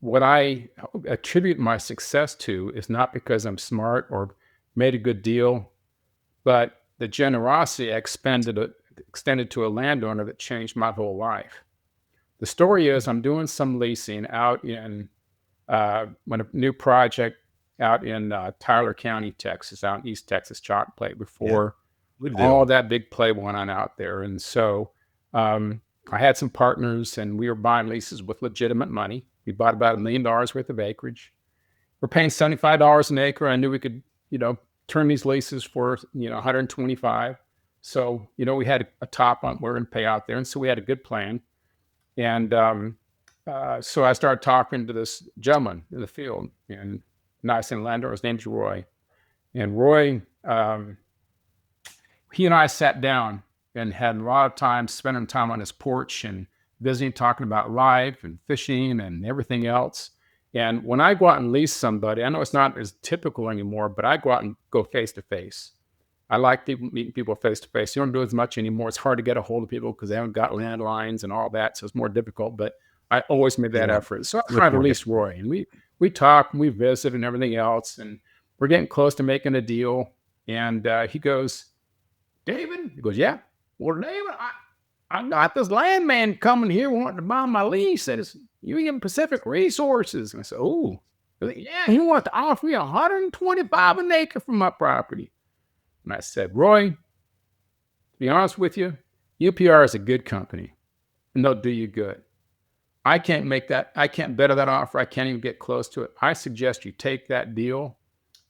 what I attribute my success to is not because I'm smart or made a good deal, but the generosity I extended to a landowner that changed my whole life. The story is I'm doing some leasing out in when a new project out in Tyler County, Texas, out in East Texas, chalk play Yeah. before Good all deal. that big play went on out there. And so I had some partners and we were buying leases with legitimate money. We bought about $1 million worth of acreage. We're paying $75 an acre. I knew we could, turn these leases for, 125. So, we had a top on what we're going to pay out there. And so we had a good plan. And so I started talking to this gentleman in the field, and nice and landowner. His name's Roy. And Roy, he and I sat down and had a lot of time spending time on his porch and visiting, talking about life and fishing and everything else. And when I go out and lease somebody, I know it's not as typical anymore, but I go out and go face to face. I like meeting people face to face. You don't do as much anymore. It's hard to get a hold of people because they haven't got landlines and all that, so it's more difficult. But I always made that Yeah. effort. So I Much tried to more lease difficult. Roy, and we talk and we visit and everything else, and we're getting close to making a deal. And he goes, David? He goes, yeah. Well, David, I got this landman coming here wanting to buy my lease. That is Union Pacific Resources. And I said, oh, yeah, he wants to offer me 125 an acre for my property. And I said, Roy, to be honest with you, UPR is a good company and they'll do you good. I can't better that offer. I can't even get close to it. I suggest you take that deal.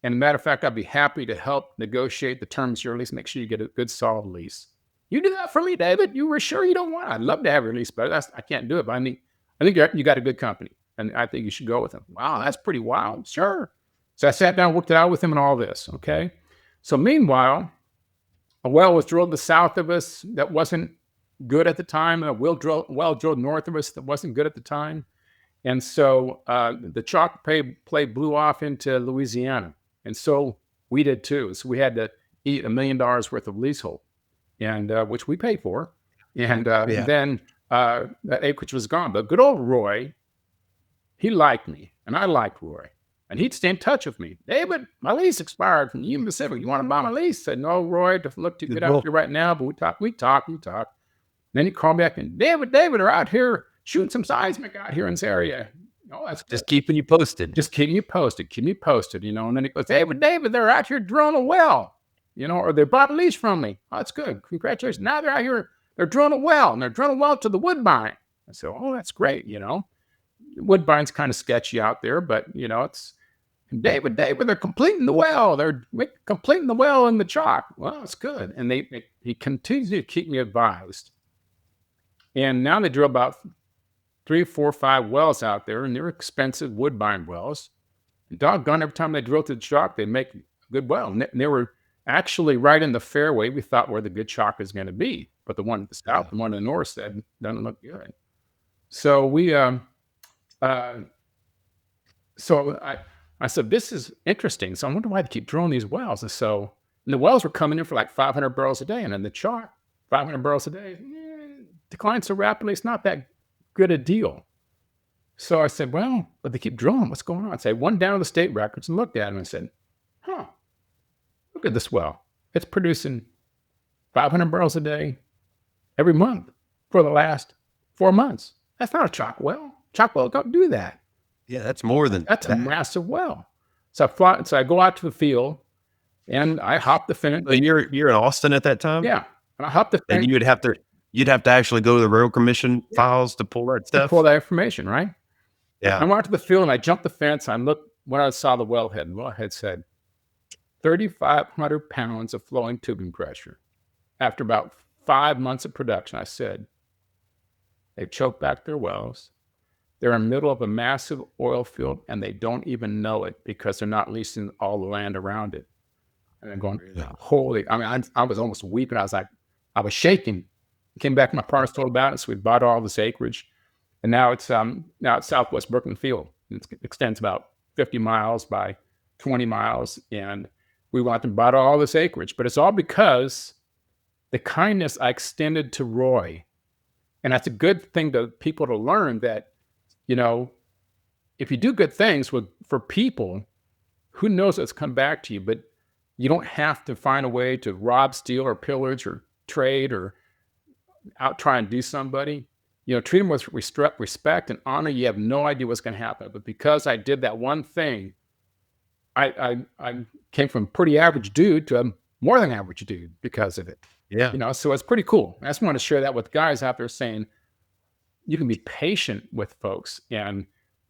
And matter of fact, I'd be happy to help negotiate the terms of your lease. Make sure you get a good, solid lease. You do that for me, David. You were sure you don't want it. I'd love to have your lease, but I can't do it. But I think you got a good company, and I think you should go with them. Wow, that's pretty wild. Sure. So I sat down, worked it out with him, and all this. Okay. So meanwhile, a well was drilled to the south of us that wasn't good at the time. A well drilled north of us that wasn't good at the time. And so the chalk play blew off into Louisiana. And so we did too. So we had to eat $1 million worth of leasehold, and which we paid for. And Yeah. then that acreage was gone. But good old Roy, he liked me, and I liked Roy. And he'd stay in touch with me. David, my lease expired from Union Pacific. You want to buy my lease? I said, no, Roy, it doesn't look too good out here right now, but we talk. Then he called me back and David, they're out here shooting some seismic out here in this area. Oh, that's Just keeping you posted. just keep me posted, And then he goes, David, they're out here drilling a well, or they bought a lease from me. Oh, that's good. Congratulations. Now they're out here, they're drilling a well, and they're drilling a well to the Woodbine. I said, oh, that's great. Woodbine's kind of sketchy out there, but, it's David, they're completing the well. They're completing the well in the chalk. Well, it's good. And he continues to keep me advised. And now they drill about 3, 4, 5 wells out there, and they're expensive Woodbine wells. And doggone, every time they drill to the chalk, they make a good well. And they were actually right in the fairway we thought where the good chalk is going to be. But the one at the south, the one in the north said, doesn't look good. So I said, this is interesting. So I wonder why they keep drilling these wells. And the wells were coming in for like 500 barrels a day. And then the chalk, 500 barrels a day, declined so rapidly, it's not that good a deal. So I said, well, but they keep drilling. What's going on? So I went down to the state records and looked at them and said, look at this well. It's producing 500 barrels a day every month for the last 4 months. That's not a chalk well. Chalk well don't do that. Yeah, that's more than That's a massive well. So I go out to the field and I hop the fence. So you're in Austin at that time? Yeah. And I hop the fence. And you'd have to actually go to the Rail Commission files to pull that stuff. To pull that information, right? Yeah. I went out to the field and I jumped the fence. I looked when I saw the wellhead. And the wellhead said 3,500 pounds of flowing tubing pressure. After about 5 months of production, I said, they've choked back their wells. They're in the middle of a massive oil field and they don't even know it because they're not leasing all the land around it. And I'm going, holy, I was almost weeping. I was shaking. Came back, my partners told about it. So we bought all this acreage. And now it's Southwest Brooklyn Field. It extends about 50 miles by 20 miles. And we went and bought all this acreage. But it's all because the kindness I extended to Roy. And that's a good thing to people to learn that, if you do good things for people, who knows what's come back to you, but you don't have to find a way to rob, steal, or pillage, or trade, or out try and do somebody. Treat them with respect and honor. You have no idea what's going to happen. But because I did that one thing, I came from pretty average dude to a more than average dude because of it. Yeah. So it's pretty cool. I just want to share that with guys out there saying you can be patient with folks and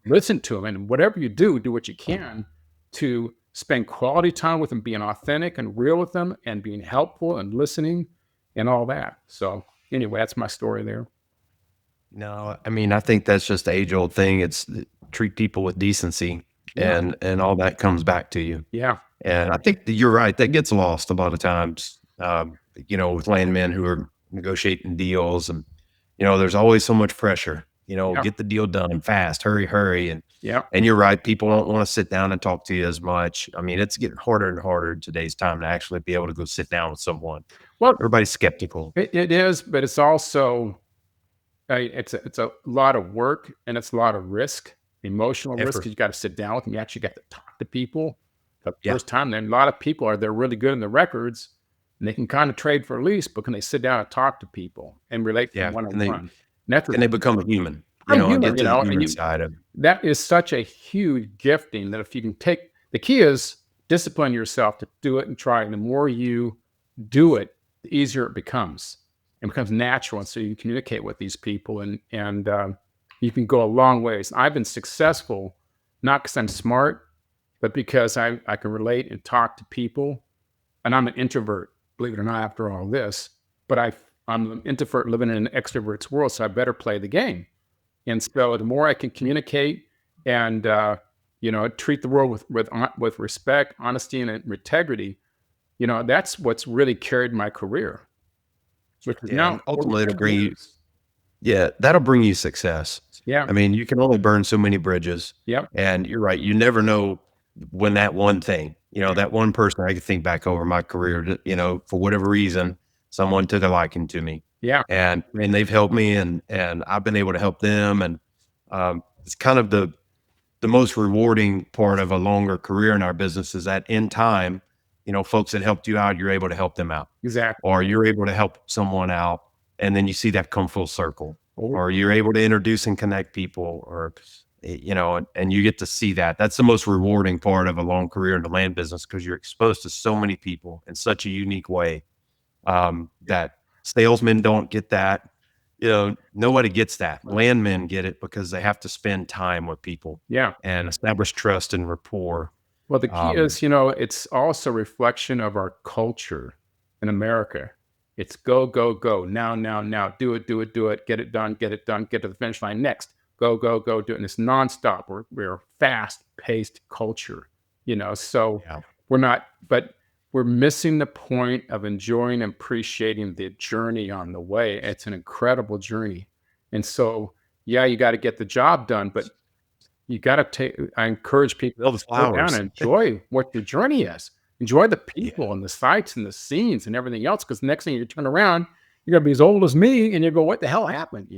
listen to them. And whatever you do what you can to spend quality time with them, being authentic and real with them and being helpful and listening and all that. So anyway, that's my story there. No, I mean, I think that's just the age old thing. It's treat people with decency, Yeah. and all that comes back to you. Yeah. And I think that you're right. That gets lost a lot of times, with landmen who are negotiating deals, and there's always so much pressure. Yeah. Get the deal done fast, hurry, hurry, Yeah. and you're right. People don't want to sit down and talk to you as much. I mean, it's getting harder and harder in today's time to actually be able to go sit down with someone. Well, Everybody's skeptical. it is, but it's also it's a lot of work and it's a lot of risk, emotional risk. Effort. 'Cause you got to sit down with them. You actually got to talk to people the Yeah. first time. Then a lot of people they're really good in the records and they can kind of trade for a lease, but can they sit down and talk to people and relate to Yeah. them one And on one? That's they become a human, I'm and human, get to the and human side of it. that is such a huge gifting that if you can take the key is discipline yourself to do it and try. And the more you do it, the easier it becomes. It becomes natural. And so you communicate with these people and you can go a long ways. I've been successful, not because I'm smart, but because I can relate and talk to people. And I'm an introvert, believe it or not, after all this. But I'm an introvert living in an extrovert's world, so I better play the game. And so the more I can communicate and treat the world with respect, honesty, and integrity, that's what's really carried my career, which is Yeah, now and ultimately it'll 42 bring you years. yeah, that'll bring you success. Yeah. I mean, you can only burn so many bridges, Yep. and you're right, you never know when that one thing, that one person. I can think back over my career that, for whatever reason, someone took a liking to me, Yeah. and they've helped me, and I've been able to help them, and, it's kind of the most rewarding part of a longer career in our business is that in time, folks that helped you out, you're able to help them out, Exactly. or you're able to help someone out, and then you see that come full circle, Oh, or you're able to introduce and connect people, or and you get to see that. That's the most rewarding part of a long career in the land business, because you're exposed to so many people in such a unique way, that salesmen don't get that. Nobody gets that. Landmen get it because they have to spend time with people yeah. and establish trust and rapport. Well, the key Um, is, it's also a reflection of our culture in America. It's go, go, go. Now, now, now. Do it, do it, do it. Get it done, get it done. Get to the finish line next. Go, go, go. Do it. And it's nonstop. We're a fast paced culture, so yeah. but we're missing the point of enjoying and appreciating the journey on the way. It's an incredible journey. And so, yeah, you got to get the job done, but you gotta I encourage people All the to slow down flowers. and enjoy what your journey is. Enjoy the Yeah. people and the sights and the scenes and everything else, because the next thing you turn around, you're gonna be as old as me, and you go, "What the hell happened?"